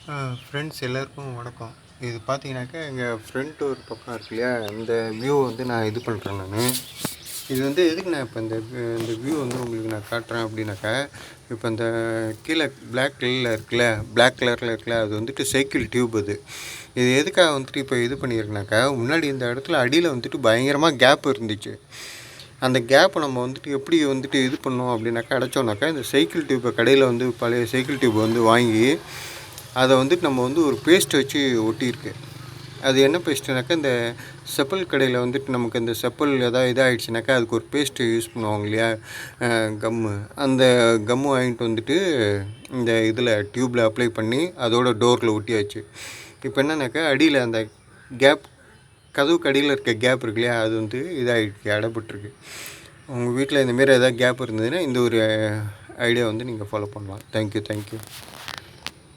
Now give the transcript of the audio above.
Friends எல்லாருக்கும் வணக்கம். இது பார்த்தீங்கன்னாக்கா, எங்கள் ஃப்ரண்ட் ஒரு பக்கம் இருக்கு இல்லையா, இந்த வியூ வந்து நான் இது பண்ணுறேன் நான். இது வந்து எதுக்கு நான் இப்போ இந்த வியூ வந்து உங்களுக்கு நான் காட்டுறேன் அப்படின்னாக்கா, இப்போ இந்த கீழே பிளாக் கலரில் இருக்குல்ல, அது வந்துட்டு சைக்கிள் டியூப் அது. இது எதுக்காக வந்துட்டு இப்போ இது பண்ணியிருக்குனாக்கா, முன்னாடி இந்த இடத்துல அடியில் வந்துட்டு பயங்கரமாக கேப் இருந்துச்சு. அந்த கேப்பை நம்ம வந்துட்டு எப்படி வந்துட்டு இது பண்ணோம் அப்படின்னாக்கா, அடைச்சோம்னாக்கா, இந்த சைக்கிள் டியூப்பை கடையில் வந்து பழைய சைக்கிள் டியூப் வந்து வாங்கி அதை வந்துட்டு நம்ம வந்து ஒரு பேஸ்ட் வச்சு ஒட்டியிருக்கு. அது என்ன பேஸ்ட்டுனாக்கா, இந்த செப்பல் கடையில் வந்துட்டு நமக்கு இந்த செப்பல் எதாவது இதாகிடுச்சுனாக்கா அதுக்கு ஒரு பேஸ்ட்டு யூஸ் பண்ணுவாங்க இல்லையா, கம்மு. அந்த கம்மு வாங்கிட்டு வந்துட்டு இந்த இதில் டியூப்பில் அப்ளை பண்ணி அதோட டோரில் ஒட்டியாச்சு. இப்போ என்னன்னாக்கா, அடியில் அந்த கேப், கதவுக்கு அடியில் இருக்க கேப் இருக்கு இல்லையா, அது வந்து இதாகிடுச்சு, அடைப்பட்டுருக்கு. உங்கள் வீட்டில் இந்தமாரி எதாவது கேப் இருந்ததுன்னா இந்த ஒரு ஐடியா வந்து நீங்கள் ஃபாலோ பண்ணலாம். தேங்க்யூ.